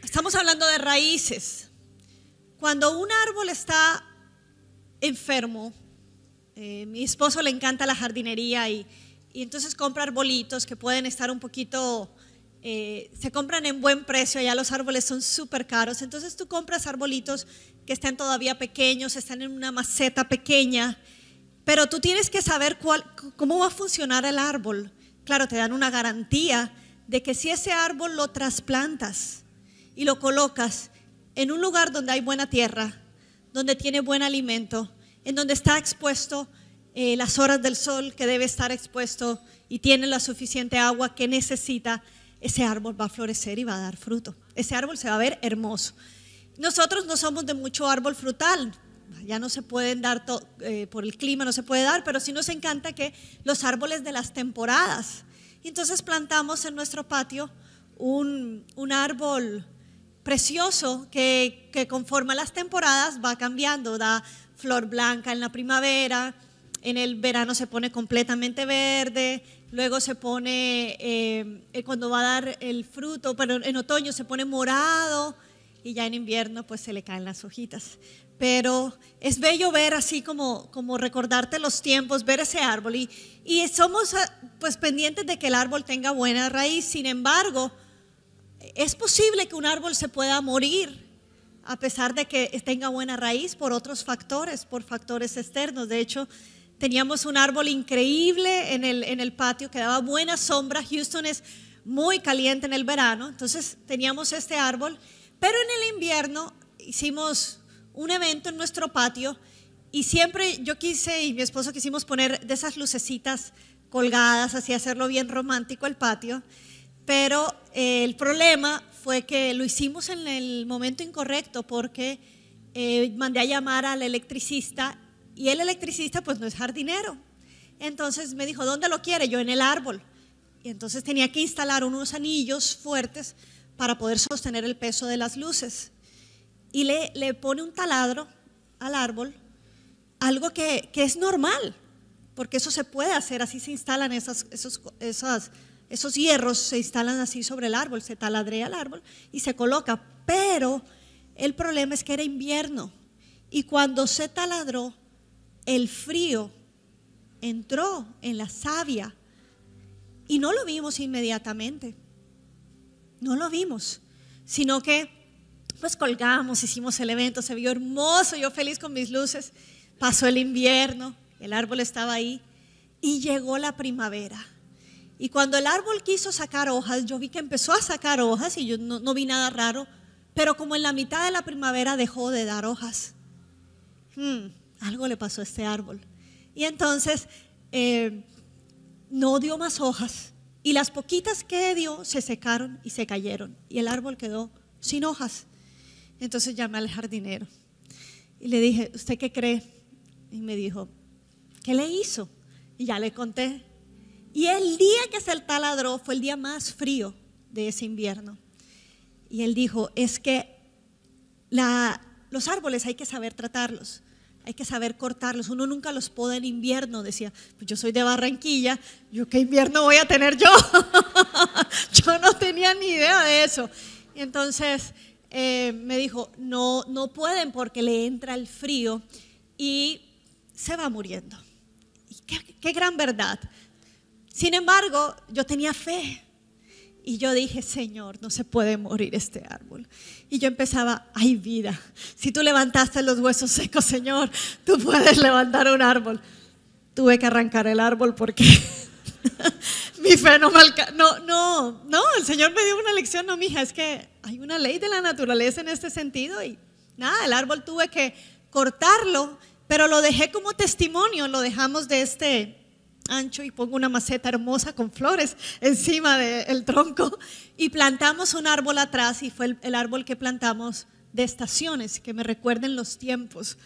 Estamos hablando de raíces. Cuando un árbol está enfermo, mi esposo le encanta la jardinería y entonces compra arbolitos que pueden estar un poquito, se compran en buen precio, allá los árboles son súper caros, entonces tú compras arbolitos que están todavía pequeños, están en una maceta pequeña, pero tú tienes que saber cómo va a funcionar el árbol. Claro, te dan una garantía de que si ese árbol lo trasplantas y lo colocas en un lugar donde hay buena tierra, donde tiene buen alimento, en donde está expuesto las horas del sol que debe estar expuesto y tiene la suficiente agua que necesita, ese árbol va a florecer y va a dar fruto. Ese árbol se va a ver hermoso. Nosotros no somos de mucho árbol frutal, ya no se pueden dar, por el clima no se puede dar, pero sí nos encanta que los árboles de las temporadas. Entonces plantamos en nuestro patio un árbol precioso que conforme a las temporadas va cambiando, da flor blanca en la primavera, en el verano se pone completamente verde, luego se pone, cuando va a dar el fruto, pero en otoño se pone morado y ya en invierno pues se le caen las hojitas. Pero es bello ver así como recordarte los tiempos, ver ese árbol y somos pues pendientes de que el árbol tenga buena raíz. Sin embargo, es posible que un árbol se pueda morir a pesar de que tenga buena raíz por otros factores, por factores externos. De hecho, teníamos un árbol increíble en el patio que daba buena sombra. Houston es muy caliente en el verano, entonces teníamos este árbol, pero en el invierno hicimos un evento en nuestro patio y siempre yo quise y mi esposo quisimos poner de esas lucecitas colgadas, así hacerlo bien romántico el patio, pero el problema fue que lo hicimos en el momento incorrecto porque mandé a llamar al electricista y el electricista pues no es jardinero, entonces me dijo, ¿dónde lo quiere? Yo, en el árbol. Y entonces tenía que instalar unos anillos fuertes para poder sostener el peso de las luces. Y le pone un taladro al árbol, algo que es normal, porque eso se puede hacer, así se instalan esos hierros, se instalan así sobre el árbol, se taladrea el árbol y se coloca. Pero el problema es que era invierno y cuando se taladró, el frío entró en la savia y no lo vimos inmediatamente, no lo vimos, sino que pues colgamos, hicimos el evento, se vio hermoso, yo feliz con mis luces. Pasó el invierno, el árbol estaba ahí y llegó la primavera. Y cuando el árbol quiso sacar hojas, yo vi que empezó a sacar hojas y yo no vi nada raro, pero como en la mitad de la primavera dejó de dar hojas. Algo le pasó a este árbol. Y entonces no dio más hojas y las poquitas que dio se secaron y se cayeron y el árbol quedó sin hojas. Entonces llamé al jardinero y le dije, ¿usted qué cree? Y me dijo, ¿qué le hizo? Y ya le conté. Y el día que se taladró fue el día más frío de ese invierno. Y él dijo, es que los árboles hay que saber tratarlos, hay que saber cortarlos. Uno nunca los poda en invierno. Decía, pues yo soy de Barranquilla, ¿yo qué invierno voy a tener yo? Yo no tenía ni idea de eso. Y entonces me dijo, no pueden porque le entra el frío y se va muriendo. Y qué gran verdad. Sin embargo, yo tenía fe y yo dije, Señor, no se puede morir este árbol. Y yo empezaba, hay vida. Si tú levantaste los huesos secos, Señor, tú puedes levantar un árbol. Tuve que arrancar el árbol porque mi fe no me alcanzó. No, el Señor me dio una lección. No, mija, es que hay una ley de la naturaleza en este sentido y nada, el árbol tuve que cortarlo, pero lo dejé como testimonio. Lo dejamos de este ancho y pongo una maceta hermosa con flores encima del tronco y plantamos un árbol atrás y fue el árbol que plantamos de estaciones, que me recuerden los tiempos,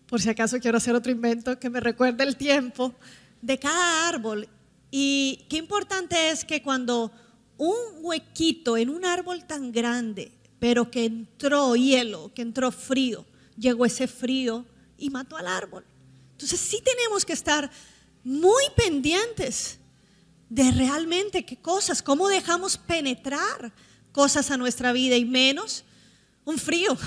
por si acaso quiero hacer otro invento, que me recuerde el tiempo de cada árbol. Y qué importante es que cuando un huequito en un árbol tan grande, pero que entró hielo, que entró frío, llegó ese frío y mató al árbol. Entonces sí tenemos que estar muy pendientes de realmente qué cosas, cómo dejamos penetrar cosas a nuestra vida y menos un frío.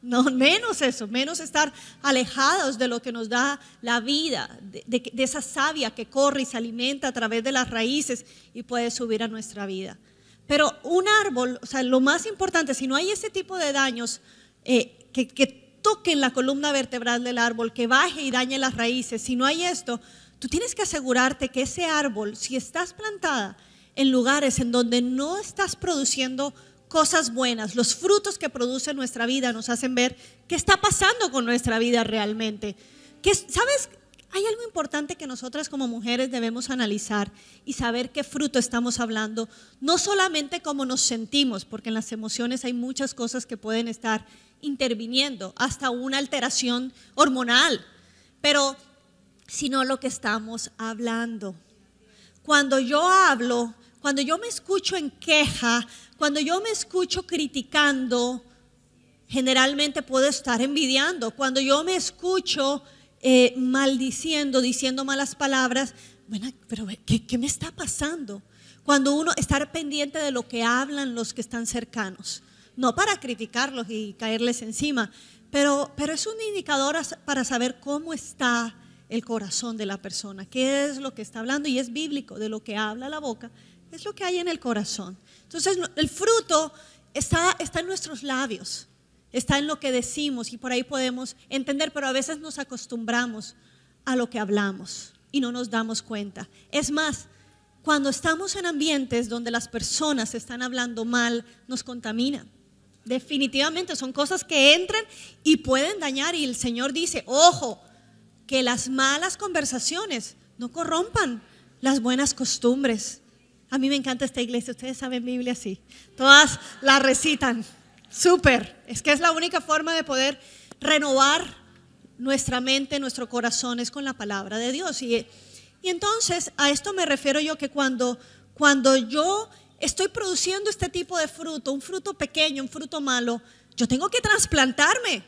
No, menos eso, menos estar alejados de lo que nos da la vida, de esa savia que corre y se alimenta a través de las raíces y puede subir a nuestra vida. Pero un árbol, o sea, lo más importante, si no hay ese tipo de daños que toquen la columna vertebral del árbol, que baje y dañe las raíces, si no hay esto, tú tienes que asegurarte que ese árbol, si estás plantada en lugares en donde no estás produciendo cosas buenas, los frutos que produce nuestra vida nos hacen ver qué está pasando con nuestra vida realmente. ¿Sabes? Hay algo importante que nosotras como mujeres debemos analizar y saber qué fruto estamos hablando, no solamente cómo nos sentimos, porque en las emociones hay muchas cosas que pueden estar interviniendo, hasta una alteración hormonal, pero sino lo que estamos hablando. Cuando yo hablo, cuando yo me escucho en queja, cuando yo me escucho criticando, generalmente puedo estar envidiando. Cuando yo me escucho maldiciendo, diciendo malas palabras, bueno, pero ¿qué me está pasando? Cuando uno estar pendiente de lo que hablan los que están cercanos, no para criticarlos y caerles encima, pero es un indicador para saber cómo está el corazón de la persona, qué es lo que está hablando, y es bíblico, de lo que habla la boca, es lo que hay en el corazón. Entonces el fruto está en nuestros labios, está en lo que decimos, y por ahí podemos entender, pero a veces nos acostumbramos a lo que hablamos y no nos damos cuenta. Es más, cuando estamos en ambientes donde las personas están hablando mal, nos contaminan. Definitivamente son cosas que entran y pueden dañar, y el Señor dice, ojo, que las malas conversaciones no corrompan las buenas costumbres. A mí me encanta esta iglesia, ustedes saben Biblia, sí, todas la recitan, súper, es que es la única forma de poder renovar nuestra mente, nuestro corazón, es con la palabra de Dios. Y entonces a esto me refiero yo, que cuando yo estoy produciendo este tipo de fruto, un fruto pequeño, un fruto malo, yo tengo que trasplantarme,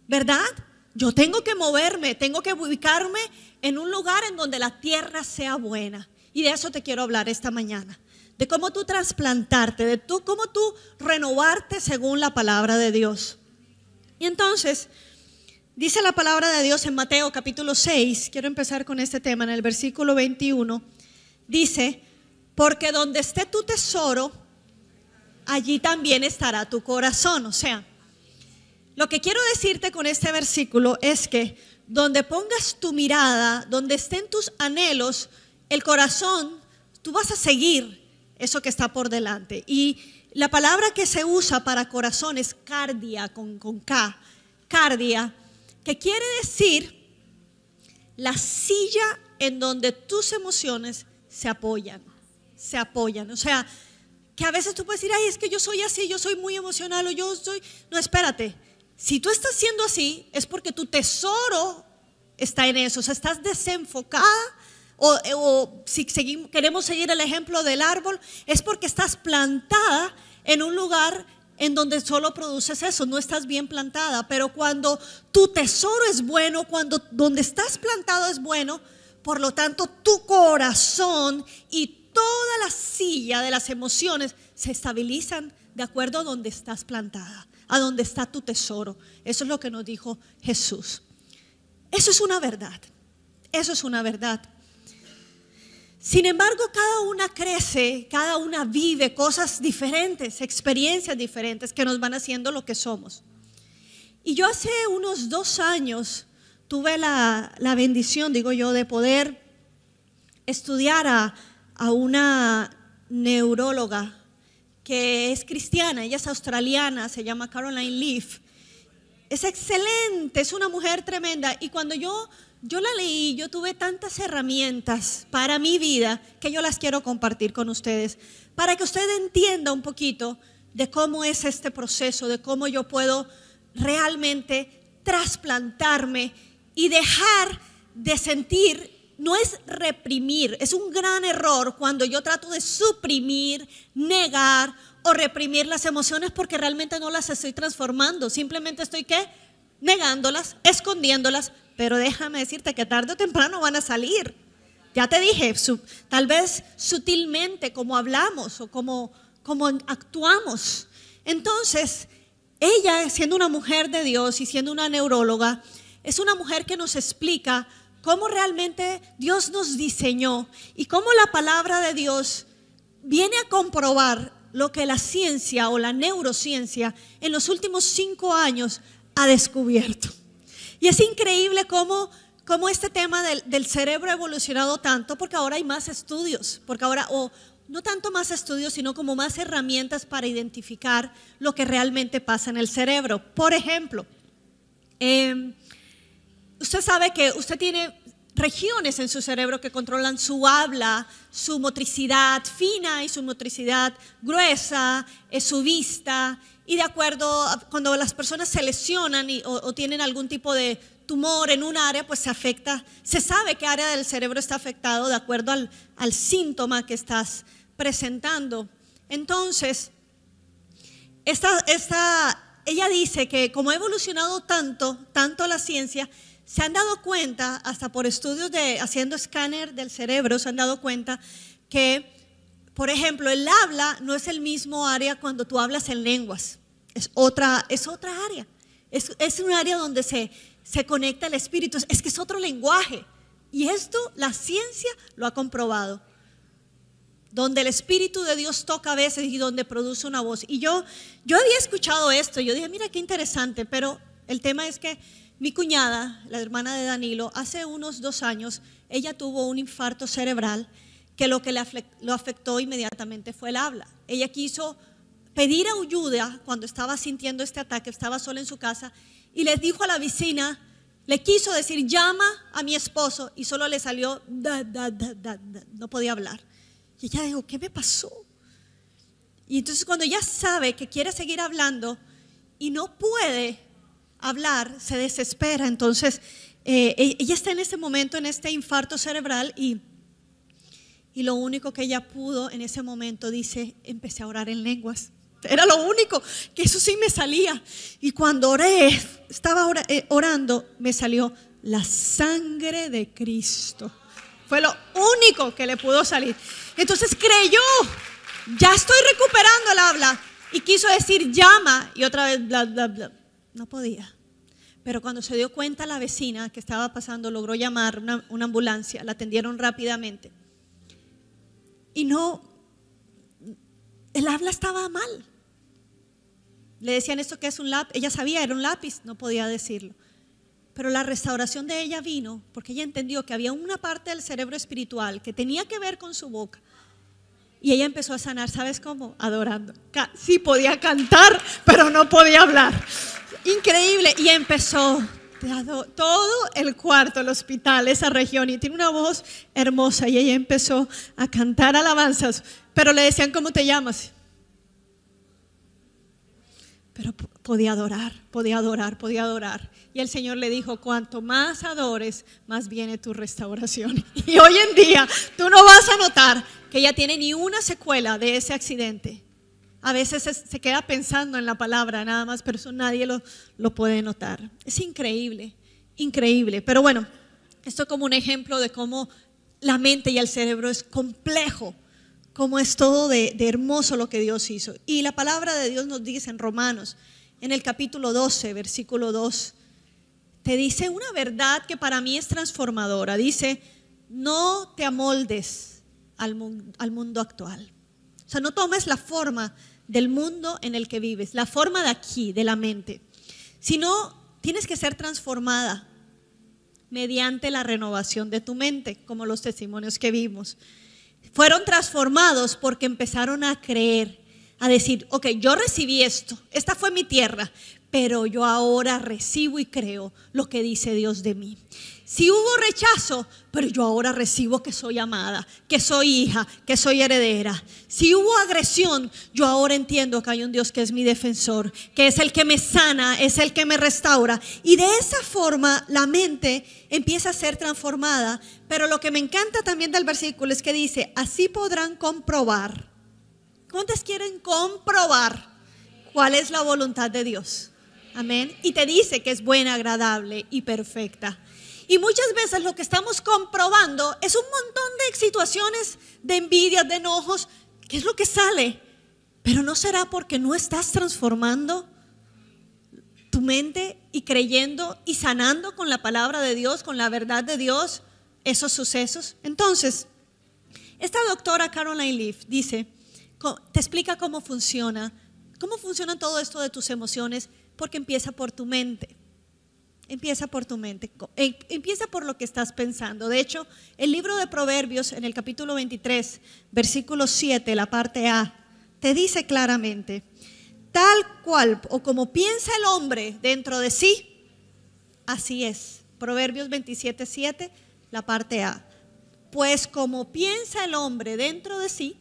¿verdad? Yo tengo que moverme, tengo que ubicarme en un lugar en donde la tierra sea buena. Y de eso te quiero hablar esta mañana, de cómo tú trasplantarte, de cómo tú renovarte según la palabra de Dios. Y entonces, dice la palabra de Dios en Mateo capítulo 6, quiero empezar con este tema, en el versículo 21, dice, porque donde esté tu tesoro, allí también estará tu corazón. O sea, lo que quiero decirte con este versículo es que donde pongas tu mirada, donde estén tus anhelos, el corazón, tú vas a seguir eso que está por delante. Y la palabra que se usa para corazón es cardia, con K, cardia, que quiere decir la silla en donde tus emociones se apoyan. O sea, que a veces tú puedes decir, ay, es que yo soy así, yo soy muy emocional, o yo soy, no, espérate. Si tú estás siendo así, es porque tu tesoro está en eso. O sea, estás desenfocada, o si queremos seguir el ejemplo del árbol, es porque estás plantada en un lugar en donde solo produces eso, no estás bien plantada. Pero cuando tu tesoro es bueno, cuando donde estás plantado es bueno, por lo tanto tu corazón y toda la silla de las emociones se estabilizan de acuerdo a donde estás plantada, a donde está tu tesoro. Eso es lo que nos dijo Jesús. Eso es una verdad. Eso es una verdad. Sin embargo, cada una crece, cada una vive cosas diferentes, experiencias diferentes que nos van haciendo lo que somos. Y yo hace unos 2 años tuve la bendición, digo yo, de poder estudiar a una neuróloga que es cristiana, ella es australiana, se llama Caroline Leaf. Es excelente, es una mujer tremenda. Y cuando yo la leí, yo tuve tantas herramientas para mi vida que yo las quiero compartir con ustedes, para que usted entienda un poquito de cómo es este proceso, de cómo yo puedo realmente trasplantarme y dejar de sentir. No es reprimir, es un gran error cuando yo trato de suprimir, negar o reprimir las emociones, porque realmente no las estoy transformando, simplemente estoy negándolas, escondiéndolas. Pero déjame decirte que tarde o temprano van a salir. Ya te dije, tal vez sutilmente, como hablamos o como actuamos. Entonces, ella, siendo una mujer de Dios y siendo una neuróloga, es una mujer que nos explica cómo realmente Dios nos diseñó y cómo la palabra de Dios viene a comprobar lo que la ciencia o la neurociencia en los últimos 5 años ha descubierto. Y es increíble cómo este tema del cerebro ha evolucionado tanto, porque ahora hay más estudios, porque ahora, no tanto más estudios, sino como más herramientas para identificar lo que realmente pasa en el cerebro. Por ejemplo, usted sabe que usted tiene regiones en su cerebro que controlan su habla, su motricidad fina y su motricidad gruesa, su vista, y de acuerdo a cuando las personas se lesionan o tienen algún tipo de tumor en un área, pues se afecta, se sabe qué área del cerebro está afectado de acuerdo al síntoma que estás presentando. Entonces, ella dice que como ha evolucionado tanto la ciencia, se han dado cuenta, hasta por estudios haciendo escáner del cerebro, se han dado cuenta que, por ejemplo, el habla no es el mismo área cuando tú hablas en lenguas, es otra área, es un área donde se conecta el espíritu, es que es otro lenguaje, y esto la ciencia lo ha comprobado, donde el Espíritu de Dios toca a veces y donde produce una voz. Y yo había escuchado esto, yo dije, mira qué interesante, pero el tema es que mi cuñada, la hermana de Danilo, hace unos 2 años, ella tuvo un infarto cerebral que lo que lo afectó inmediatamente fue el habla. Ella quiso pedir ayuda cuando estaba sintiendo este ataque, estaba sola en su casa, y le dijo a la vecina, le quiso decir, llama a mi esposo, y solo le salió, no podía hablar. Y ella dijo, ¿qué me pasó? Y entonces cuando ella sabe que quiere seguir hablando y no puede hablar, se desespera. Entonces ella está en ese momento, en este infarto cerebral, y lo único que ella pudo en ese momento, dice, empecé a orar en lenguas. Era lo único, que eso sí me salía. Y cuando estaba orando, me salió la sangre de Cristo. Fue lo único que le pudo salir. Entonces creyó, ya estoy recuperando el habla. Y quiso decir llama y otra vez bla, bla, bla. No podía. Pero cuando se dio cuenta la vecina que estaba pasando, logró llamar una ambulancia, la atendieron rápidamente. Y el habla estaba mal. Le decían esto que es un lápiz, ella sabía, era un lápiz, no podía decirlo. Pero la restauración de ella vino porque ella entendió que había una parte del cerebro espiritual que tenía que ver con su boca. Y ella empezó a sanar, ¿sabes cómo? Adorando. Sí podía cantar, pero no podía hablar. Increíble. Y empezó todo el cuarto, el hospital, esa región. Y tiene una voz hermosa. Y ella empezó a cantar alabanzas. Pero le decían, ¿cómo te llamas? Pero podía adorar. Y el Señor le dijo, cuanto más adores, más viene tu restauración. Y hoy en día tú no vas a notar que ella tiene ni una secuela de ese accidente. A veces se queda pensando en la palabra nada más, pero eso nadie lo puede notar. Es increíble. Pero bueno, esto como un ejemplo de cómo la mente y el cerebro es complejo, cómo es todo de hermoso lo que Dios hizo. Y la palabra de Dios nos dice en Romanos, en el capítulo 12, versículo 2, te dice una verdad que para mí es transformadora. Dice, no te amoldes al mundo actual. O sea, no tomes la forma del mundo en el que vives, la forma de aquí, de la mente, sino tienes que ser transformada mediante la renovación de tu mente, como los testimonios que vimos. Fueron transformados porque empezaron a creer, a decir, ok, yo recibí esto, esta fue mi tierra, pero yo ahora recibo y creo lo que dice Dios de mí. Si hubo rechazo, pero yo ahora recibo que soy amada, que soy hija, que soy heredera. Si hubo agresión, yo ahora entiendo que hay un Dios que es mi defensor, que es el que me sana, es el que me restaura. Y de esa forma la mente empieza a ser transformada. Pero lo que me encanta también del versículo es que dice, así podrán comprobar. ¿Cuántos quieren comprobar cuál es la voluntad de Dios? Amén. Y te dice que es buena, agradable y perfecta. Y muchas veces lo que estamos comprobando es un montón de situaciones de envidia, de enojos, que es lo que sale. Pero ¿no será porque no estás transformando tu mente y creyendo y sanando con la palabra de Dios, con la verdad de Dios, esos sucesos. Entonces, esta doctora Caroline Leaf dice, te explica cómo funciona todo esto de tus emociones, porque empieza por tu mente. Empieza por tu mente, empieza por lo que estás pensando. De hecho, el libro de Proverbios, en el capítulo 23, versículo 7, la parte A, te dice claramente: tal cual o como piensa el hombre dentro de sí, así es. Proverbios 27, 7, la parte A. Pues como piensa el hombre dentro de sí,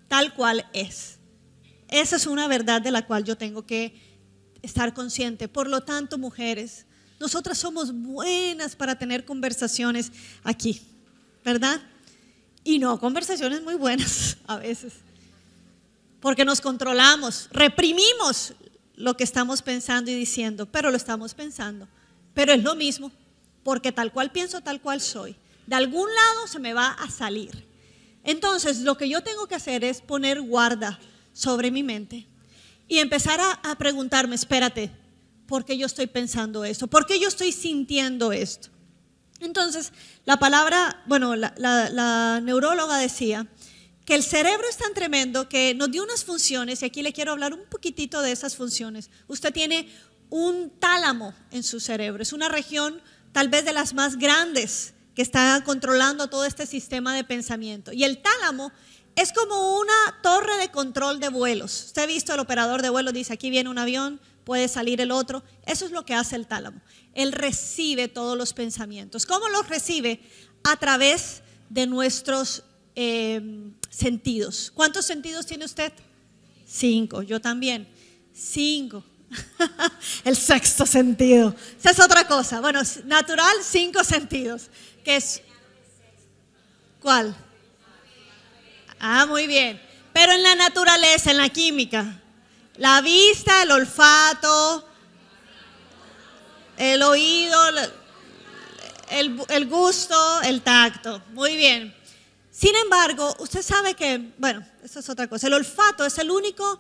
tal cual es. Esa es una verdad de la cual yo tengo que estar consciente. Por lo tanto, mujeres, nosotras somos buenas para tener conversaciones aquí, ¿verdad? Y no, conversaciones muy buenas a veces, porque nos controlamos, reprimimos lo que estamos pensando y diciendo, pero lo estamos pensando. Pero es lo mismo, porque tal cual pienso, tal cual soy. De algún lado se me va a salir. Entonces, lo que yo tengo que hacer es poner guarda sobre mi mente y empezar a preguntarme, espérate, ¿por qué yo estoy pensando esto? ¿Por qué yo estoy sintiendo esto? Entonces, la neuróloga decía que el cerebro es tan tremendo que nos dio unas funciones, y aquí le quiero hablar un poquitito de esas funciones. Usted tiene un tálamo en su cerebro, es una región tal vez de las más grandes que está controlando todo este sistema de pensamiento. Y el tálamo es como una torre de control de vuelos. Usted ha visto el operador de vuelo, dice, aquí viene un avión, puede salir el otro. Eso es lo que hace el tálamo. Él recibe todos los pensamientos. ¿Cómo los recibe? A través de nuestros sentidos. ¿Cuántos sentidos tiene usted? 5, yo también. 5. El sexto sentido. Esa es otra cosa. Bueno, natural, 5 sentidos. ¿Qué es? ¿Cuál? Ah, muy bien. Pero en la naturaleza, en la química, la vista, el olfato, el oído, el gusto, el tacto. Muy bien. Sin embargo, usted sabe que, bueno, eso es otra cosa. El olfato es el único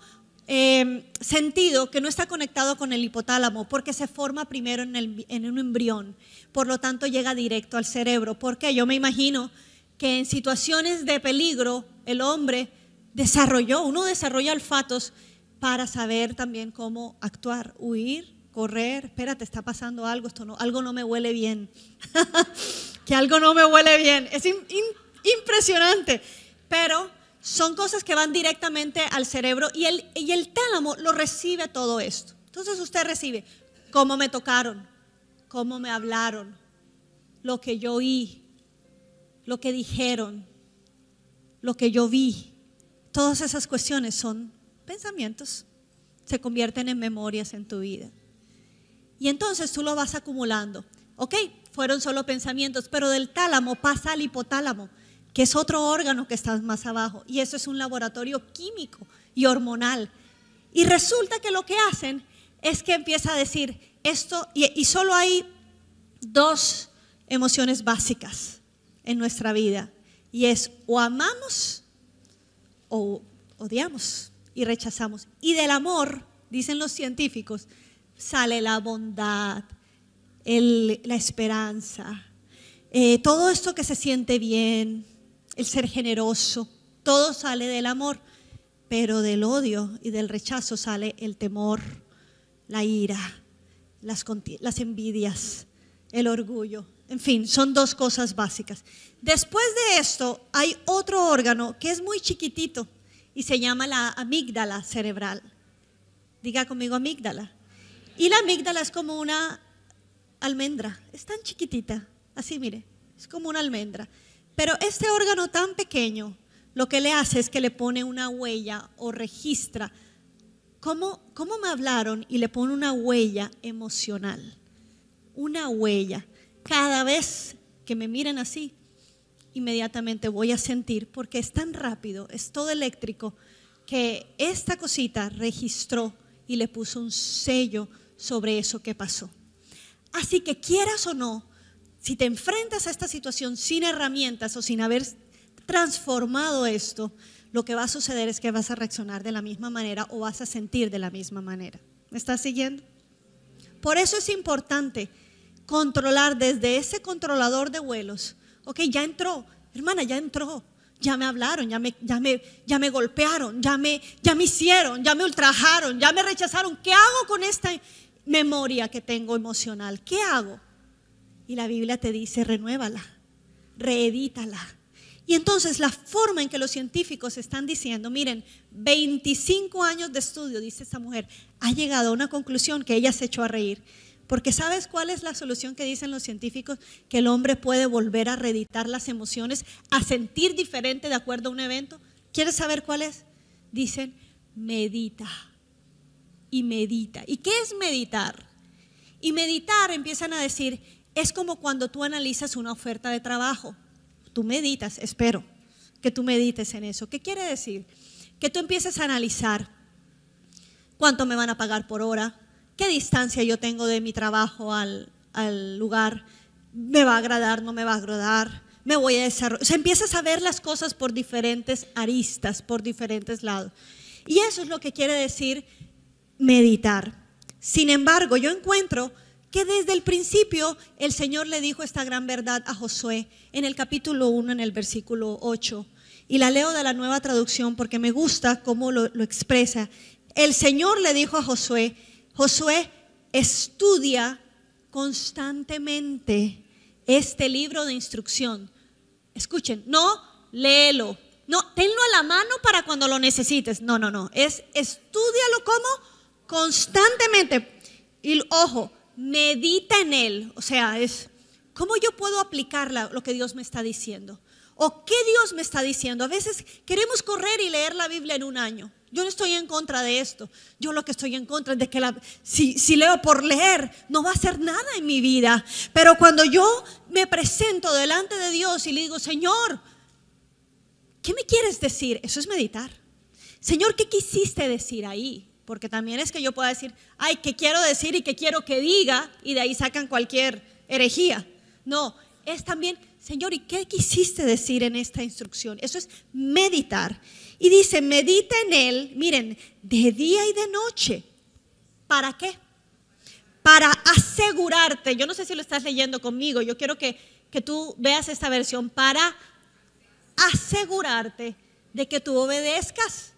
sentido que no está conectado con el hipotálamo, porque se forma primero en un embrión. Por lo tanto, llega directo al cerebro. Porque yo me imagino que en situaciones de peligro el hombre uno desarrolla olfatos para saber también cómo actuar, huir, correr. Espérate, está pasando algo, algo no me huele bien. Que algo no me huele bien. Es impresionante, pero son cosas que van directamente al cerebro y el tálamo lo recibe todo esto. Entonces usted recibe cómo me tocaron, cómo me hablaron, lo que yo oí, lo que dijeron, lo que yo vi. Todas esas cuestiones son pensamientos, se convierten en memorias en tu vida. Y entonces tú lo vas acumulando. Ok, fueron solo pensamientos, pero del tálamo pasa al hipotálamo, que es otro órgano que está más abajo, y eso es un laboratorio químico y hormonal. Y resulta que lo que hacen es que empieza a decir esto, y solo hay 2 emociones básicas en nuestra vida, y es o amamos o odiamos y rechazamos. Y del amor, dicen los científicos, sale la bondad, la esperanza, todo esto que se siente bien, el ser generoso, todo sale del amor. Pero del odio y del rechazo sale el temor, la ira, las envidias, el orgullo. En fin, son 2 cosas básicas. Después de esto hay otro órgano que es muy chiquitito y se llama la amígdala cerebral. Diga conmigo, amígdala. Y la amígdala es como una almendra, es tan chiquitita, así mire, es como una almendra. Pero este órgano tan pequeño lo que le hace es que le pone una huella o registra cómo me hablaron, y le pone una huella emocional, una huella. Cada vez que me miren así, inmediatamente voy a sentir, porque es tan rápido, es todo eléctrico, que esta cosita registró y le puso un sello sobre eso que pasó. Así que quieras o no, si te enfrentas a esta situación sin herramientas o sin haber transformado esto, lo que va a suceder es que vas a reaccionar de la misma manera o vas a sentir de la misma manera. ¿Me estás siguiendo? Por eso es importante controlar desde ese controlador de vuelos. Ok, ya entró, hermana, ya entró. Ya me hablaron, ya me golpearon, ya me hicieron, ya me ultrajaron, ya me rechazaron. ¿Qué hago con esta memoria que tengo emocional? ¿Qué hago? Y la Biblia te dice, renuévala, reedítala. Y entonces la forma en que los científicos están diciendo, miren, 25 años de estudio, dice esta mujer, ha llegado a una conclusión que ella se echó a reír. Porque ¿sabes cuál es la solución que dicen los científicos? Que el hombre puede volver a reeditar las emociones, a sentir diferente de acuerdo a un evento. ¿Quieres saber cuál es? Dicen, medita y medita. ¿Y qué es meditar? Y meditar, empiezan a decir, es como cuando tú analizas una oferta de trabajo. Tú meditas, espero que tú medites en eso. ¿Qué quiere decir? Que tú empieces a analizar cuánto me van a pagar por hora, qué distancia yo tengo de mi trabajo al lugar, me va a agradar, no me va a agradar, me voy a desarrollar. O sea, empiezas a ver las cosas por diferentes aristas, por diferentes lados. Y eso es lo que quiere decir meditar. Sin embargo, yo encuentro que desde el principio el Señor le dijo esta gran verdad a Josué en el capítulo 1, en el versículo 8. Y la leo de la Nueva Traducción porque me gusta cómo lo expresa. El Señor le dijo a Josué, Josué, estudia constantemente este libro de instrucción. Escuchen, no léelo, no, tenlo a la mano para cuando lo necesites. No, es estúdialo como constantemente. Y ojo, medita en él. O sea, es ¿cómo yo puedo aplicar lo que Dios me está diciendo? ¿O qué Dios me está diciendo? A veces queremos correr y leer la Biblia en un año. Yo no estoy en contra de esto. Yo lo que estoy en contra es de que si leo por leer, no va a hacer nada en mi vida. Pero cuando yo me presento delante de Dios y le digo, Señor, ¿qué me quieres decir? Eso es meditar. Señor, ¿qué quisiste decir ahí? Porque también es que yo pueda decir, ay, ¿qué quiero decir y qué quiero que diga? Y de ahí sacan cualquier herejía. No, es también, Señor, ¿y qué quisiste decir en esta instrucción? Eso es meditar. Y dice, medita en él, miren, de día y de noche. ¿Para qué? Para asegurarte. Yo no sé si lo estás leyendo conmigo. Yo quiero que tú veas esta versión. Para asegurarte de que tú obedezcas.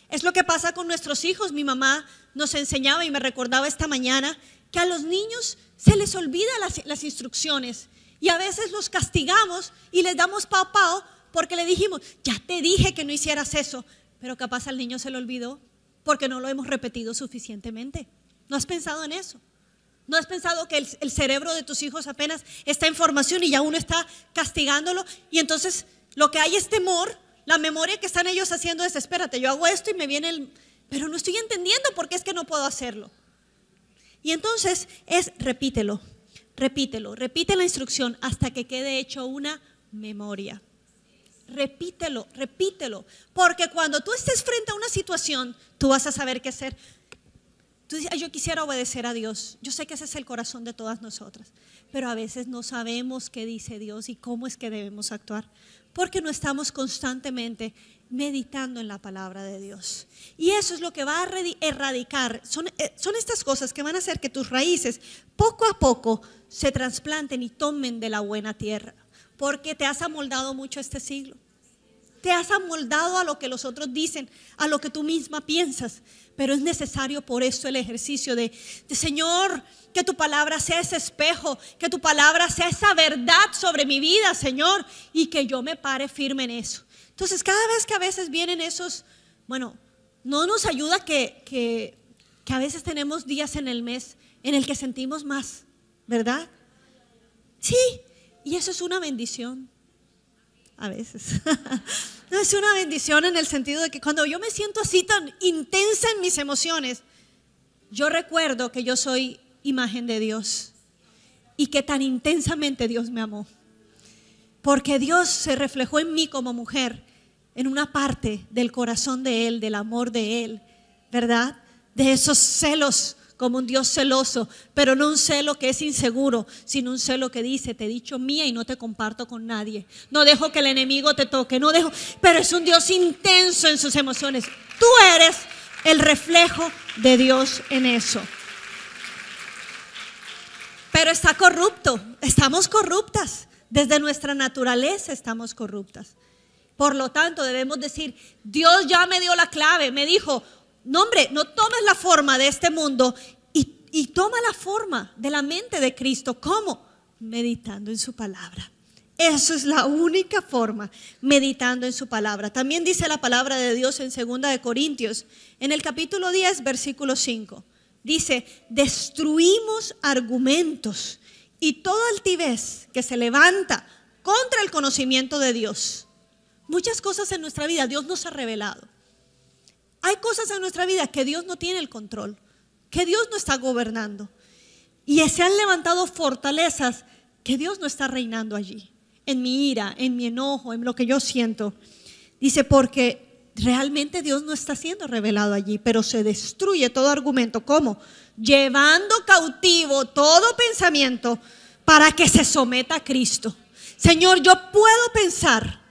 Es lo que pasa con nuestros hijos. Mi mamá nos enseñaba y me recordaba esta mañana que a los niños se les olvida las instrucciones. Y a veces los castigamos y les damos pao pao porque le dijimos, ya te dije que no hicieras eso. Pero capaz al niño se le olvidó porque no lo hemos repetido suficientemente. ¿No has pensado en eso? ¿No has pensado que el cerebro de tus hijos apenas está en formación y ya uno está castigándolo? Y entonces lo que hay es temor. La memoria que están ellos haciendo es, espérate, yo hago esto y me viene pero no estoy entendiendo por qué es que no puedo hacerlo. Y entonces repite la instrucción hasta que quede hecho una memoria. Repítelo, porque cuando tú estés frente a una situación, tú vas a saber qué hacer. Tú dices, yo quisiera obedecer a Dios. Yo sé que ese es el corazón de todas nosotras, pero a veces no sabemos qué dice Dios y cómo es que debemos actuar, porque no estamos constantemente meditando en la palabra de Dios. Y eso es lo que va a erradicar. Son estas cosas que van a hacer que tus raíces poco a poco se trasplanten y tomen de la buena tierra. Porque te has amoldado mucho este siglo. Te has amoldado a lo que los otros dicen, a lo que tú misma piensas. Pero es necesario por eso el ejercicio de Señor, que tu palabra sea ese espejo, que tu palabra sea esa verdad sobre mi vida, Señor, y que yo me pare firme en eso. Entonces, cada vez que a veces vienen esos, no nos ayuda que a veces tenemos días en el mes en el que sentimos más, ¿verdad? Sí. Y eso es una bendición, a veces. No, es una bendición en el sentido de que cuando yo me siento así tan intensa en mis emociones, yo recuerdo que yo soy imagen de Dios y que tan intensamente Dios me amó. Porque Dios se reflejó en mí como mujer, en una parte del corazón de Él, del amor de Él, ¿verdad? De esos celos como un Dios celoso, pero no un celo que es inseguro, sino un celo que dice, te he dicho mía y no te comparto con nadie. No dejo que el enemigo te toque, pero es un Dios intenso en sus emociones. Tú eres el reflejo de Dios en eso. pero está corrupto. Estamos corruptas. Desde nuestra naturaleza estamos corruptas. Por lo tanto, debemos decir, Dios ya me dio la clave, me dijo, no hombre, no tomes la forma de este mundo y toma la forma de la mente de Cristo. ¿Cómo? Meditando en su palabra. Eso es la única forma, meditando en su palabra. También dice la palabra de Dios en 2 de Corintios, en el capítulo 10, versículo 5. Dice, destruimos argumentos y toda altivez que se levanta contra el conocimiento de Dios. Muchas cosas en nuestra vida Dios nos ha revelado. Hay cosas en nuestra vida que Dios no tiene el control, que Dios no está gobernando. Y se han levantado fortalezas que Dios no está reinando allí. En mi ira, en mi enojo, en lo que yo siento. Dice, porque realmente Dios no está siendo revelado allí, pero se destruye todo argumento. ¿Cómo? Llevando cautivo todo pensamiento para que se someta a Cristo. Señor, yo puedo pensar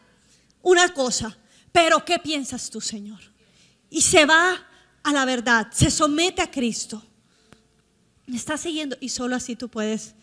una cosa, pero ¿qué piensas tú, Señor? Y se va a la verdad, se somete a Cristo. Me está siguiendo y solo así tú puedes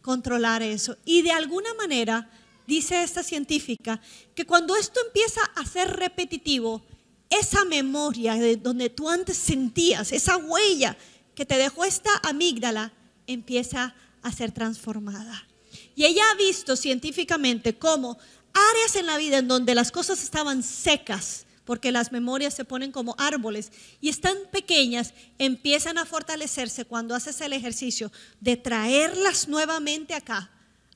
controlar eso. Y de alguna manera, dice esta científica, que cuando esto empieza a ser repetitivo, esa memoria de donde tú antes sentías, esa huella que te dejó esta amígdala, empieza a ser transformada. Y ella ha visto científicamente cómo áreas en la vida en donde las cosas estaban secas, porque las memorias se ponen como árboles y están pequeñas, empiezan a fortalecerse cuando haces el ejercicio de traerlas nuevamente acá,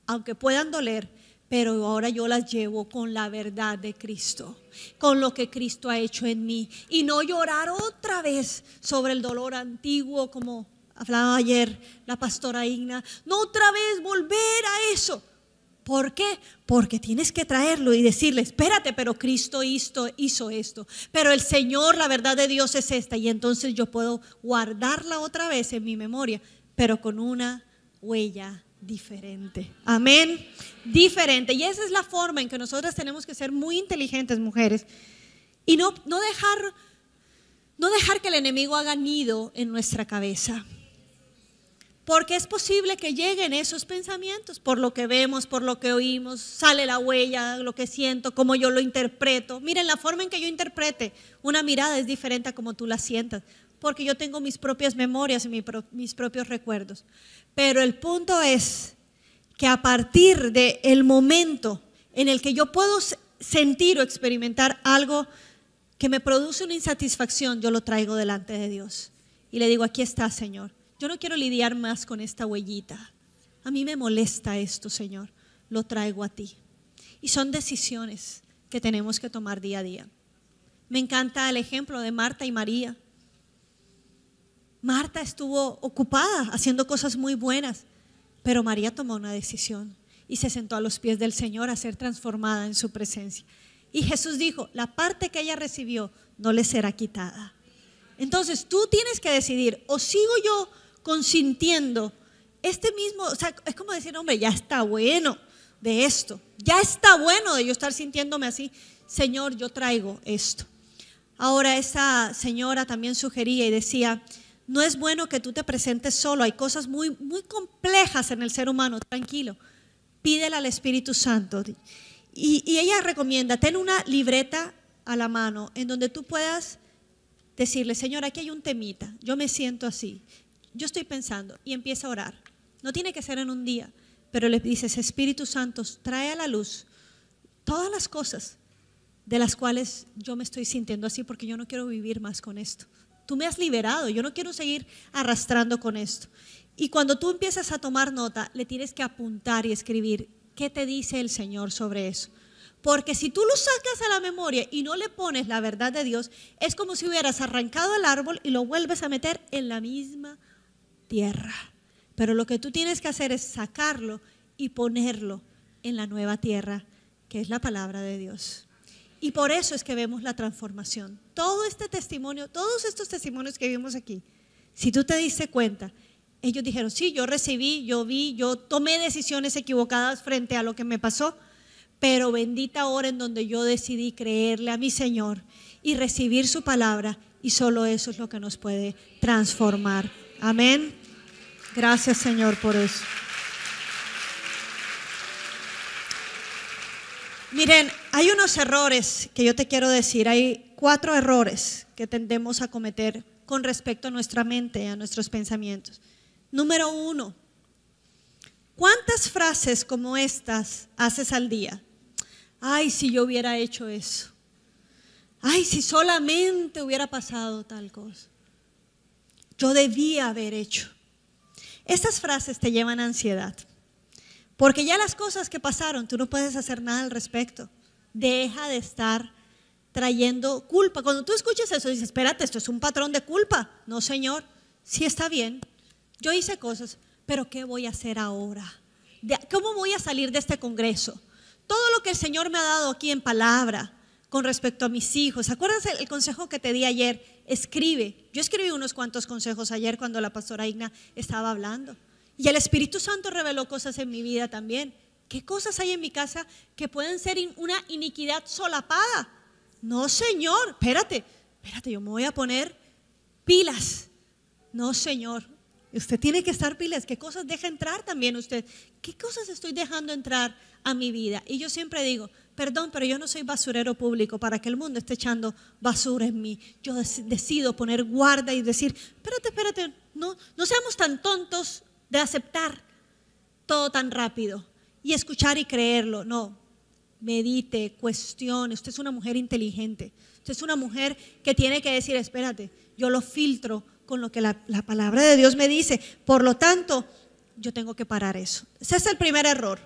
aunque puedan doler, pero ahora yo las llevo con la verdad de Cristo, con lo que Cristo ha hecho en mí, y no llorar otra vez sobre el dolor antiguo como hablaba ayer la pastora Igna, no otra vez volver a eso. ¿Por qué? Porque tienes que traerlo y decirle, espérate, pero Cristo hizo esto, pero el Señor, la verdad de Dios es esta, y entonces yo puedo guardarla otra vez en mi memoria, pero con una huella diferente. Amén. Diferente. Y esa es la forma en que nosotras tenemos que ser muy inteligentes, mujeres, y no dejar que el enemigo haga nido en nuestra cabeza. Porque es posible que lleguen esos pensamientos por lo que vemos, por lo que oímos, sale la huella, lo que siento, cómo yo lo interpreto. Miren, la forma en que yo interprete una mirada es diferente a como tú la sientas, porque yo tengo mis propias memorias y mis propios recuerdos. Pero el punto es que a partir del momento en el que yo puedo sentir o experimentar algo que me produce una insatisfacción, yo lo traigo delante de Dios y le digo, aquí está, Señor. Yo no quiero lidiar más con esta huellita. A mí me molesta esto, Señor. Lo traigo a ti. Y son decisiones que tenemos que tomar día a día. Me encanta el ejemplo de Marta y María. Marta estuvo ocupada haciendo cosas muy buenas, pero María tomó una decisión y se sentó a los pies del Señor a ser transformada en su presencia. Y Jesús dijo, la parte que ella recibió no le será quitada. Entonces tú tienes que decidir, o sigo yo consintiendo o sea, es como decir, hombre, ya está bueno de esto, ya está bueno de yo estar sintiéndome así. Señor, yo traigo esto. Ahora esa señora también sugería y decía, no es bueno que tú te presentes solo, hay cosas muy, muy complejas en el ser humano, tranquilo, pídele al Espíritu Santo. Y ella recomienda, ten una libreta a la mano en donde tú puedas decirle, Señor, aquí hay un temita, yo me siento así, yo estoy pensando, y empieza a orar. No tiene que ser en un día, pero le dices, Espíritu Santo, trae a la luz todas las cosas de las cuales yo me estoy sintiendo así, porque yo no quiero vivir más con esto. Tú me has liberado, yo no quiero seguir arrastrando con esto. Y cuando tú empiezas a tomar nota, le tienes que apuntar y escribir, ¿qué te dice el Señor sobre eso? Porque si tú lo sacas a la memoria y no le pones la verdad de Dios, es como si hubieras arrancado el árbol y lo vuelves a meter en la misma tierra. Pero lo que tú tienes que hacer es sacarlo y ponerlo en la nueva tierra, que es la palabra de Dios. Y por eso es que vemos la transformación. Todo este testimonio, todos estos testimonios que vimos aquí, si tú te diste cuenta, ellos dijeron, sí, yo recibí, yo vi, yo tomé decisiones equivocadas frente a lo que me pasó, pero bendita hora en donde yo decidí creerle a mi Señor y recibir su palabra, y solo eso es lo que nos puede transformar. Amén. Gracias, Señor, por eso. Miren, hay unos errores que yo te quiero decir. Hay 4 errores que tendemos a cometer con respecto a nuestra mente, a nuestros pensamientos. Número 1, ¿cuántas frases como estas haces al día? Ay, si yo hubiera hecho eso. Ay, si solamente hubiera pasado tal cosa. Yo debía haber hecho. Estas frases te llevan a ansiedad. Porque ya las cosas que pasaron, tú no puedes hacer nada al respecto. Deja de estar trayendo culpa. Cuando tú escuchas eso, dices, espérate, esto es un patrón de culpa. No, Señor, sí está bien. Yo hice cosas, pero ¿qué voy a hacer ahora? ¿Cómo voy a salir de este congreso? Todo lo que el Señor me ha dado aquí en palabra con respecto a mis hijos. ¿Acuerdas el consejo que te di ayer? Escribe. Yo escribí unos cuantos consejos ayer cuando la pastora Igna estaba hablando. Y el Espíritu Santo reveló cosas en mi vida también. ¿Qué cosas hay en mi casa que pueden ser una iniquidad solapada? No, Señor, espérate, yo me voy a poner pilas. No, Señor, usted tiene que estar pilas. ¿Qué cosas deja entrar también usted? ¿Qué cosas estoy dejando entrar a mi vida? Y yo siempre digo, perdón, pero yo no soy basurero público para que el mundo esté echando basura en mí. Yo decido poner guarda y decir, espérate, no seamos tan tontos de aceptar todo tan rápido y escuchar y creerlo. No, medite, cuestione. Usted es una mujer inteligente. Usted es una mujer que tiene que decir, espérate, yo lo filtro con lo que la palabra de Dios me dice. Por lo tanto, yo tengo que parar eso. Ese es el primer error.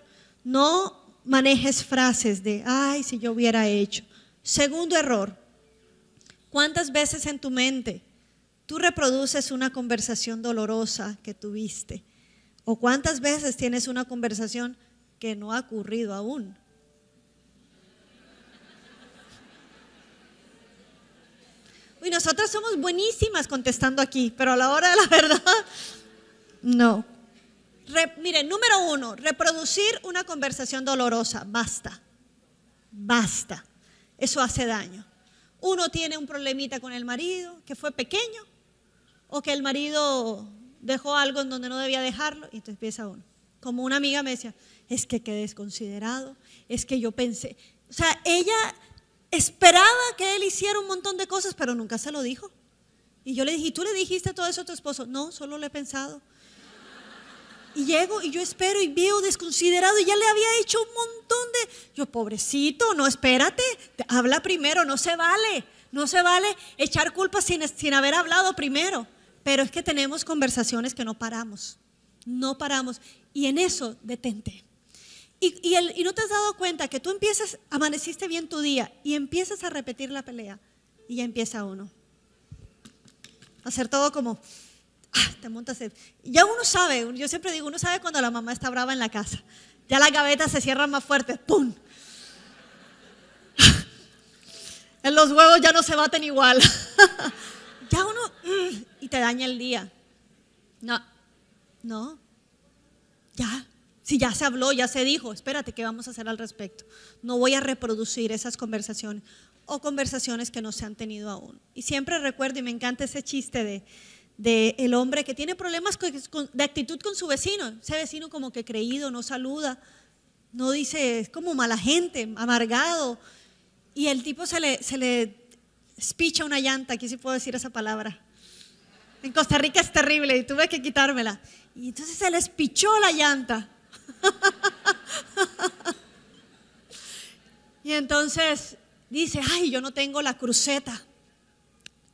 No manejes frases de, ay, si yo hubiera hecho. Segundo error, ¿cuántas veces en tu mente tú reproduces una conversación dolorosa que tuviste? ¿O cuántas veces tienes una conversación que no ha ocurrido aún? Uy, nosotras somos buenísimas contestando aquí, pero a la hora de la verdad, no. Miren, número 1, reproducir una conversación dolorosa. Basta. Eso hace daño. Uno tiene un problemita con el marido que fue pequeño, o que el marido dejó algo en donde no debía dejarlo, y entonces empieza uno. Como una amiga me decía, es que quedé desconsiderado, es que yo pensé. O sea, ella esperaba que él hiciera un montón de cosas, pero nunca se lo dijo. Y yo le dije, ¿y tú le dijiste todo eso a tu esposo? No, solo lo he pensado. Y llego y yo espero y veo desconsiderado y ya le había hecho un montón de... Yo, pobrecito, no, espérate, habla primero, no se vale echar culpa sin haber hablado primero. Pero es que tenemos conversaciones que no paramos, y en eso detente. Y no te has dado cuenta que tú amaneciste bien tu día y empiezas a repetir la pelea y ya empieza uno a hacer todo como... te montas. Ya uno sabe, yo siempre digo, uno sabe cuando la mamá está brava en la casa. Ya las gavetas se cierran más fuerte, ¡pum! En los huevos ya no se baten igual. Ya uno, y te daña el día. No, ya. Si ya se habló, ya se dijo, espérate, ¿qué vamos a hacer al respecto? No voy a reproducir esas conversaciones o conversaciones que no se han tenido aún. Y siempre recuerdo, y me encanta ese chiste de el hombre que tiene problemas de actitud con su vecino. Ese vecino como que creído, no saluda, no dice, es como mala gente, amargado. Y el tipo se le espicha una llanta, aquí sí puedo decir esa palabra. En Costa Rica es terrible y tuve que quitármela. Y entonces se le espichó la llanta. Y entonces dice, ay, yo no tengo la cruceta.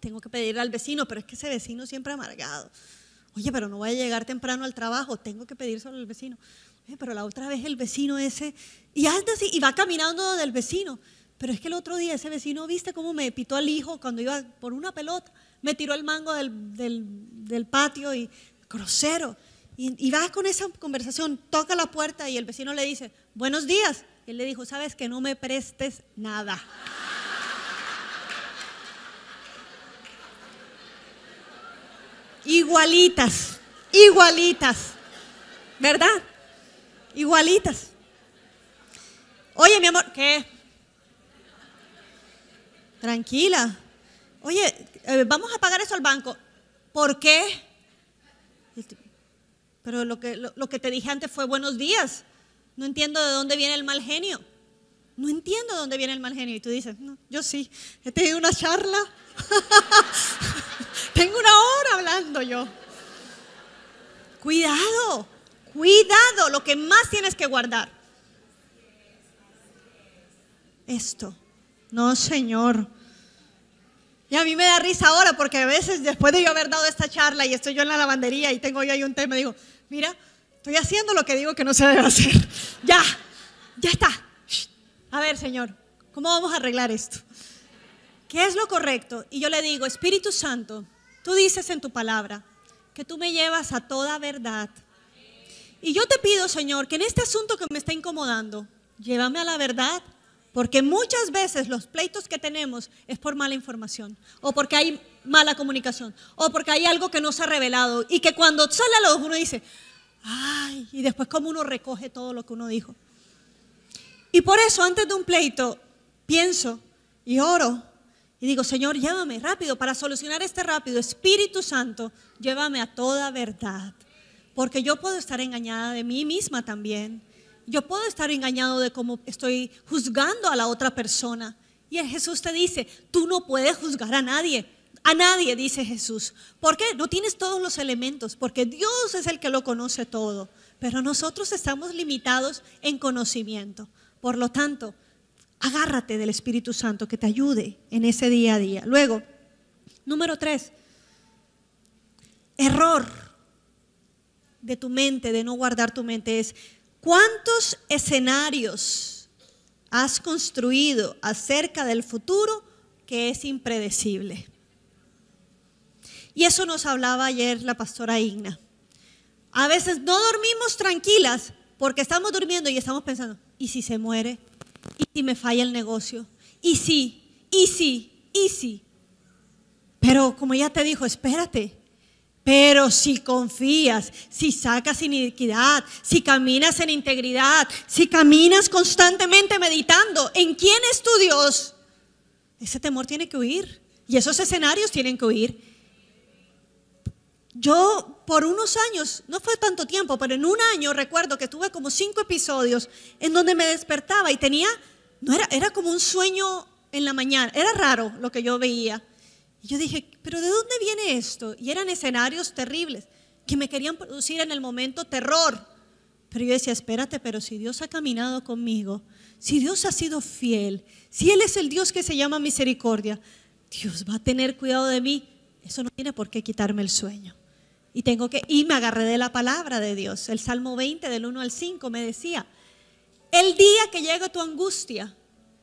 Tengo que pedirle al vecino, pero es que ese vecino siempre amargado. Oye, pero no voy a llegar temprano al trabajo, tengo que pedir solo al vecino. Oye, pero la otra vez el vecino ese, y anda así, y va caminando del vecino. Pero es que el otro día ese vecino, ¿viste cómo me pitó al hijo cuando iba por una pelota? Me tiró el mango del patio y grosero. Y va con esa conversación, toca la puerta y el vecino le dice, buenos días. Y él le dijo, sabes que no me prestes nada. Igualitas, ¿verdad? Igualitas. Oye, mi amor, ¿qué? Tranquila. Oye, vamos a pagar eso al banco. ¿Por qué? Pero lo que te dije antes fue buenos días. No entiendo de dónde viene el mal genio. no entiendo dónde viene el mal genio. Y tú dices, no, yo sí, he tenido una charla, tengo una hora hablando yo. Cuidado, cuidado, lo que más tienes que guardar. Esto, no, Señor. Y a mí me da risa ahora porque a veces después de yo haber dado esta charla y estoy yo en la lavandería y tengo yo ahí un tema, digo, mira, estoy haciendo lo que digo que no se debe hacer. Ya está. A ver, Señor, ¿cómo vamos a arreglar esto? ¿Qué es lo correcto? Y yo le digo, Espíritu Santo, tú dices en tu palabra que tú me llevas a toda verdad. Y yo te pido, Señor, que en este asunto que me está incomodando, llévame a la verdad. Porque muchas veces los pleitos que tenemos es por mala información, o porque hay mala comunicación, o porque hay algo que no se ha revelado y que cuando sale a la luz uno dice, ay, y después como uno recoge todo lo que uno dijo. Y por eso antes de un pleito pienso y oro y digo, Señor, llévame rápido para solucionar este rápido. Espíritu Santo, llévame a toda verdad, porque yo puedo estar engañada de mí misma también. Yo puedo estar engañado de cómo estoy juzgando a la otra persona. Y Jesús te dice, tú no puedes juzgar a nadie. A nadie, dice Jesús. ¿Por qué? No tienes todos los elementos, porque Dios es el que lo conoce todo. Pero nosotros estamos limitados en conocimiento. Por lo tanto, agárrate del Espíritu Santo que te ayude en ese día a día. Luego, número 3, error de tu mente, de no guardar tu mente es: ¿cuántos escenarios has construido acerca del futuro que es impredecible? Y eso nos hablaba ayer la pastora Igna. A veces no dormimos tranquilas porque estamos durmiendo y estamos pensando, ¿y si se muere? ¿Y si me falla el negocio? ¿Y si? Pero como ya te dijo, espérate. Pero si confías, si sacas iniquidad, si caminas en integridad, si caminas constantemente meditando en quién es tu Dios, ese temor tiene que huir y esos escenarios tienen que huir. Yo por unos años, no fue tanto tiempo, pero en un año recuerdo que tuve como 5 episodios en donde me despertaba y tenía, era como un sueño en la mañana, era raro lo que yo veía. Y yo dije, ¿pero de dónde viene esto? Y eran escenarios terribles que me querían producir en el momento terror. Pero yo decía, espérate, pero si Dios ha caminado conmigo, si Dios ha sido fiel, si Él es el Dios que se llama misericordia, Dios va a tener cuidado de mí. Eso no tiene por qué quitarme el sueño. Y me agarré de la palabra de Dios. El Salmo 20 del 1 al 5 me decía, el día que llegue tu angustia,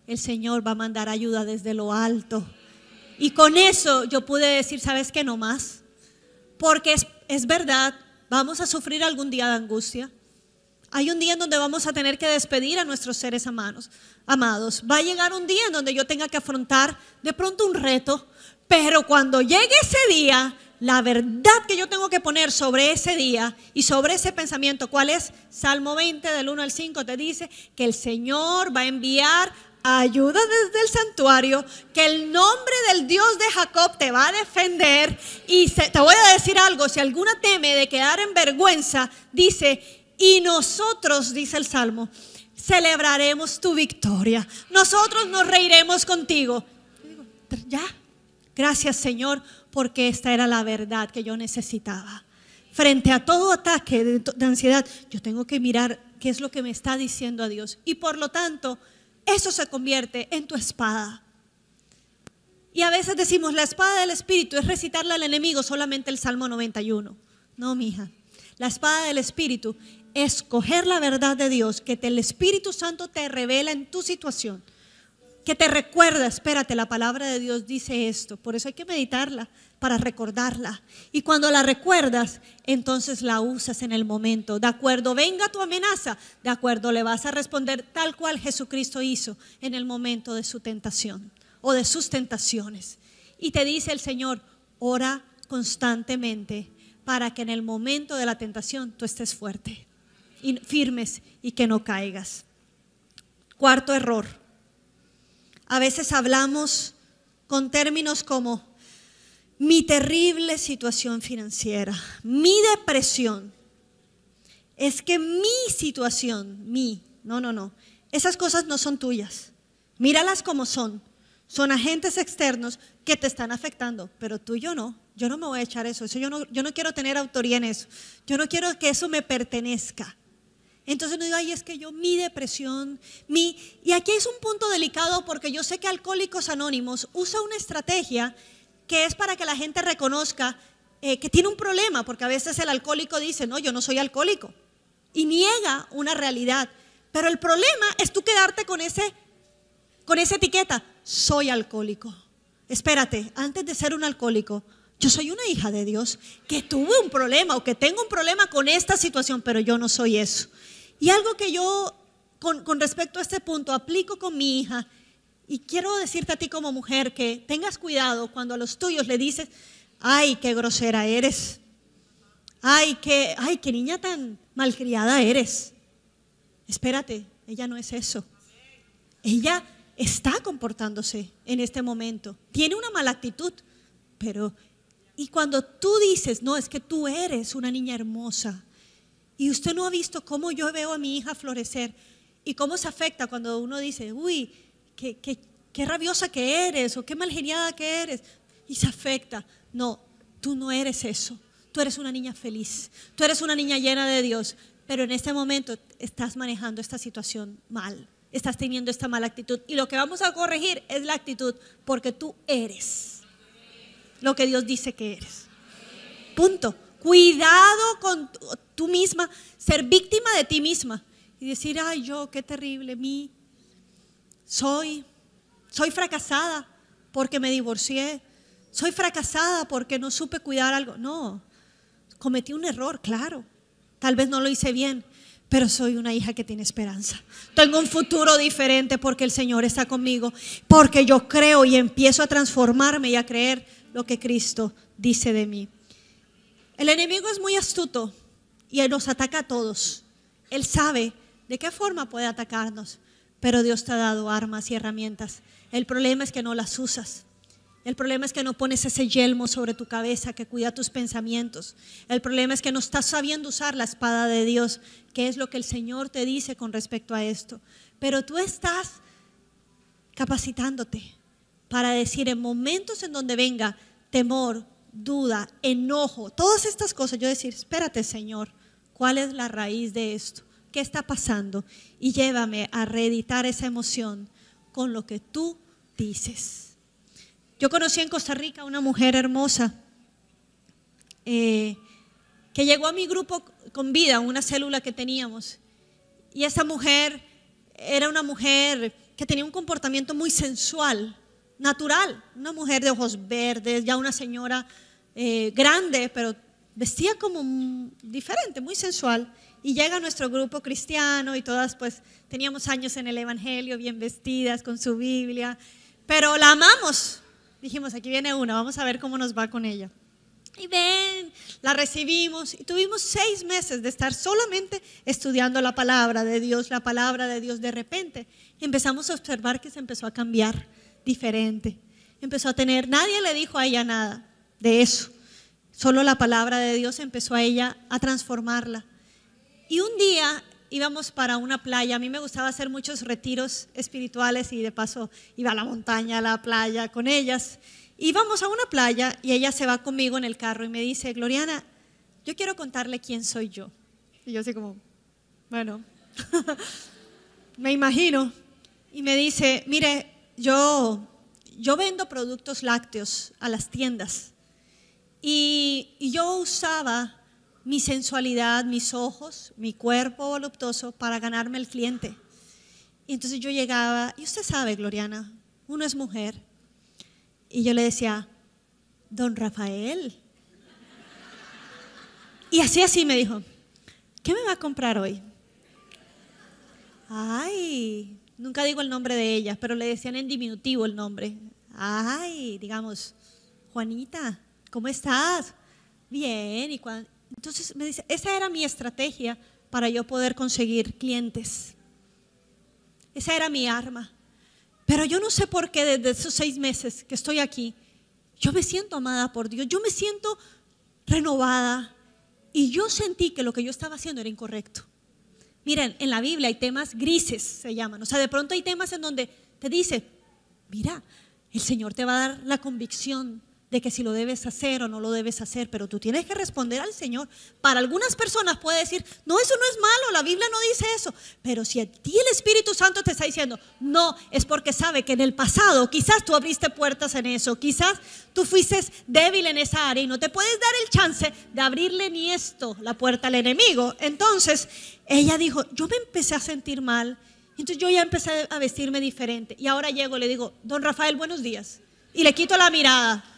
el Señor va a mandar ayuda desde lo alto. Y con eso yo pude decir, ¿sabes qué? No más. Porque es verdad, vamos a sufrir algún día de angustia. Hay un día en donde vamos a tener que despedir a nuestros seres amados. Va a llegar un día en donde yo tenga que afrontar de pronto un reto. Pero cuando llegue ese día, la verdad que yo tengo que poner sobre ese día y sobre ese pensamiento, ¿cuál es? Salmo 20 del 1 al 5 te dice que el Señor va a enviar ayuda desde el santuario, que el nombre del Dios de Jacob te va a defender. Y te voy a decir algo, si alguna teme de quedar en vergüenza, dice, y nosotros, dice el Salmo, celebraremos tu victoria, nosotros nos reiremos contigo. Ya, gracias Señor, porque esta era la verdad que yo necesitaba. Frente a todo ataque de ansiedad, yo tengo que mirar qué es lo que me está diciendo a Dios. Y por lo tanto, eso se convierte en tu espada. Y a veces decimos, la espada del Espíritu es recitarle al enemigo solamente el Salmo 91. No, mija. La espada del Espíritu es coger la verdad de Dios, que el Espíritu Santo te revela en tu situación, que te recuerda, espérate, la palabra de Dios dice esto. Por eso hay que meditarla, para recordarla. Y cuando la recuerdas, entonces la usas en el momento. De acuerdo, venga tu amenaza, de acuerdo, le vas a responder tal cual Jesucristo hizo en el momento de su tentación o de sus tentaciones. Y te dice el Señor, ora constantemente para que en el momento de la tentación tú estés fuerte y firmes y que no caigas. Cuarto error. A veces hablamos con términos como mi terrible situación financiera, mi depresión. Es que mi situación, no. esas cosas no son tuyas. Míralas como son. Son agentes externos que te están afectando, pero tú y yo no. Yo no me voy a echar eso. Yo no quiero tener autoría en eso. Yo no quiero que eso me pertenezca. Entonces no digo, ay, es que mi depresión, Y aquí es un punto delicado porque yo sé que Alcohólicos Anónimos usa una estrategia que es para que la gente reconozca que tiene un problema, porque a veces el alcohólico dice, no, yo no soy alcohólico, y niega una realidad. Pero el problema es tú quedarte con esa etiqueta, soy alcohólico. Espérate, antes de ser un alcohólico, yo soy una hija de Dios que tuve un problema o que tengo un problema con esta situación, pero yo no soy eso. Y algo que yo, con respecto a este punto, aplico con mi hija, y quiero decirte a ti como mujer que tengas cuidado cuando a los tuyos le dices, ay, qué grosera eres, ay, qué niña tan malcriada eres. Espérate, ella no es eso. Ella está comportándose en este momento, tiene una mala actitud, y cuando tú dices, no, es que tú eres una niña hermosa, y usted no ha visto cómo yo veo a mi hija florecer, y cómo se afecta cuando uno dice, uy, qué rabiosa que eres, o qué malgeniada que eres, y se afecta. No, tú no eres eso, tú eres una niña feliz, tú eres una niña llena de Dios, pero en este momento estás manejando esta situación mal. Estás teniendo esta mala actitud, y lo que vamos a corregir es la actitud, porque tú eres lo que Dios dice que eres. Punto. Cuidado con tú misma, ser víctima de ti misma y decir, ay, yo, qué terrible, soy fracasada porque me divorcié, soy fracasada porque no supe cuidar algo. No, cometí un error, claro, tal vez no lo hice bien, pero soy una hija que tiene esperanza. Tengo un futuro diferente porque el Señor está conmigo, porque yo creo y empiezo a transformarme y a creer lo que Cristo dice de mí. El enemigo es muy astuto y él nos ataca a todos. Él sabe de qué forma puede atacarnos, pero Dios te ha dado armas y herramientas. El problema es que no las usas. El problema es que no pones ese yelmo sobre tu cabeza que cuida tus pensamientos. El problema es que no estás sabiendo usar la espada de Dios, que es lo que el Señor te dice con respecto a esto. Pero tú estás capacitándote para decir en momentos en donde venga temor, duda, enojo, todas estas cosas, yo decir, espérate, Señor, ¿cuál es la raíz de esto? ¿Qué está pasando? Y llévame a reeditar esa emoción con lo que tú dices. Yo conocí en Costa Rica una mujer hermosa que llegó a mi grupo con vida, una célula que teníamos, y esa mujer era una mujer que tenía un comportamiento muy sensual, natural, una mujer de ojos verdes, ya una señora grande, pero vestía como diferente, muy sensual. Y llega a nuestro grupo cristiano y todas pues teníamos años en el evangelio, bien vestidas con su Biblia, pero la amamos. Dijimos, aquí viene una, vamos a ver cómo nos va con ella. Y ven, la recibimos y tuvimos 6 meses de estar solamente estudiando la palabra de Dios. La palabra de Dios, de repente empezamos a observar que se empezó a cambiar diferente. Empezó a tener, nadie le dijo a ella nada de eso, solo la palabra de Dios empezó a ella a transformarla. Y un día íbamos para una playa. A mí me gustaba hacer muchos retiros espirituales y de paso iba a la montaña, a la playa con ellas. Íbamos a una playa y ella se va conmigo en el carro y me dice, Gloriana, yo quiero contarle quién soy yo. Y yo así como, bueno, me imagino. Y me dice, mire, yo vendo productos lácteos a las tiendas y yo usaba mi sensualidad, mis ojos, mi cuerpo voluptuoso para ganarme el cliente. Y entonces yo llegaba, y usted sabe, Gloriana, uno es mujer. Y yo le decía, don Rafael. Y así me dijo, ¿qué me va a comprar hoy? Ay, nunca digo el nombre de ella, pero le decían en diminutivo el nombre. Ay, digamos, Juanita, ¿cómo estás? Bien. Entonces me dice, esa era mi estrategia para yo poder conseguir clientes. Esa era mi arma. Pero yo no sé por qué desde esos 6 meses que estoy aquí, yo me siento amada por Dios, yo me siento renovada y yo sentí que lo que yo estaba haciendo era incorrecto. Miren, en la Biblia hay temas grises, se llaman. O sea, de pronto hay temas en donde te dice, mira, el Señor te va a dar la convicción de que si lo debes hacer o no lo debes hacer, pero tú tienes que responder al Señor. Para algunas personas puede decir, no, eso no es malo, la Biblia no dice eso. Pero si a ti el Espíritu Santo te está diciendo, no, es porque sabe que en el pasado quizás tú abriste puertas en eso, quizás tú fuiste débil en esa área y no te puedes dar el chance de abrirle ni esto la puerta al enemigo. Entonces ella dijo, yo me empecé a sentir mal, entonces yo ya empecé a vestirme diferente. Y ahora llego y le digo, don Rafael, buenos días. Y le quito la mirada.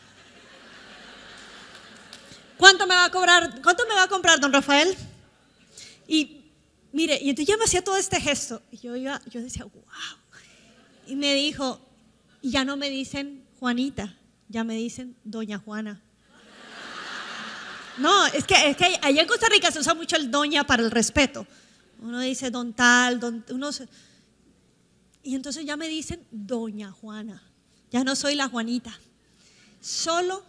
¿Cuánto me va a cobrar? ¿Cuánto me va a comprar, don Rafael? Y mire, y entonces yo me hacía todo este gesto. Y yo decía, wow. Y me dijo, y ya no me dicen Juanita, ya me dicen doña Juana. No, es que allá en Costa Rica se usa mucho el doña para el respeto. Uno dice don tal, y entonces ya me dicen doña Juana. Ya no soy la Juanita. Solo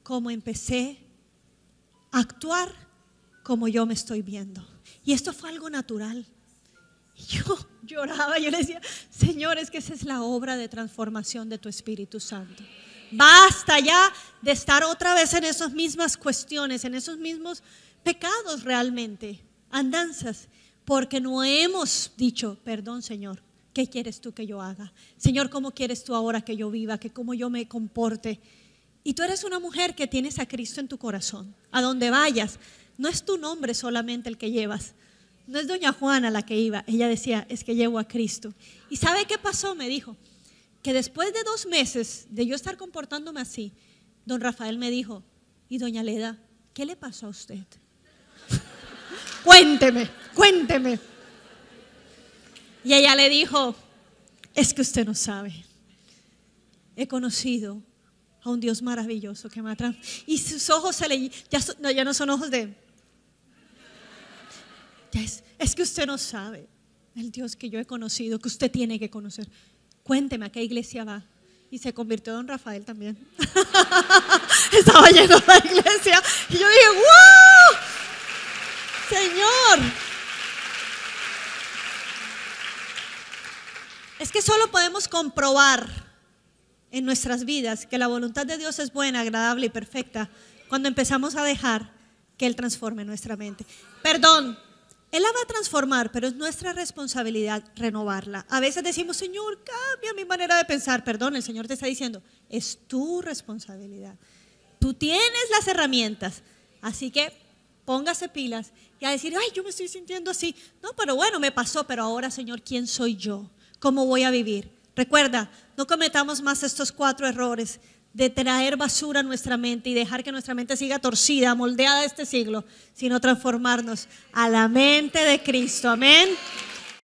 como empecé actuar como yo me estoy viendo. Y esto fue algo natural. Yo lloraba, yo le decía, Señor, es que esa es la obra de transformación de tu Espíritu Santo. Basta ya de estar otra vez en esas mismas cuestiones, en esos mismos pecados realmente, andanzas, porque no hemos dicho, perdón, Señor, ¿qué quieres tú que yo haga? Señor, ¿cómo quieres tú ahora que yo viva, que cómo yo me comporte? Y tú eres una mujer que tienes a Cristo en tu corazón. A donde vayas, no es tu nombre solamente el que llevas. No es doña Juana la que iba. Ella decía, es que llevo a Cristo. ¿Y sabe qué pasó? Me dijo, que después de 2 meses de yo estar comportándome así, don Rafael me dijo, y doña Leda, ¿qué le pasó a usted? Cuénteme. Y ella le dijo, es que usted no sabe. He conocido a un Dios maravilloso que me atrae. Y sus ojos ya no son ojos de... Es que usted no sabe el Dios que yo he conocido, que usted tiene que conocer. Cuénteme a qué iglesia va. Y se convirtió don Rafael también. Estaba lleno la iglesia. Y yo dije, ¡wow! Señor. Es que solo podemos comprobar en nuestras vidas que la voluntad de Dios es buena, agradable y perfecta cuando empezamos a dejar que Él transforme nuestra mente. Perdón, Él la va a transformar, pero es nuestra responsabilidad renovarla. A veces decimos, Señor, cambia mi manera de pensar. Perdón, el Señor te está diciendo, es tu responsabilidad. Tú tienes las herramientas, así que póngase pilas y a decir, ay, yo me estoy sintiendo así. No, pero bueno, me pasó, pero ahora, Señor, ¿quién soy yo? ¿Cómo voy a vivir? Recuerda, no cometamos más estos 4 errores de traer basura a nuestra mente y dejar que nuestra mente siga torcida, moldeada a este siglo, sino transformarnos a la mente de Cristo. Amén.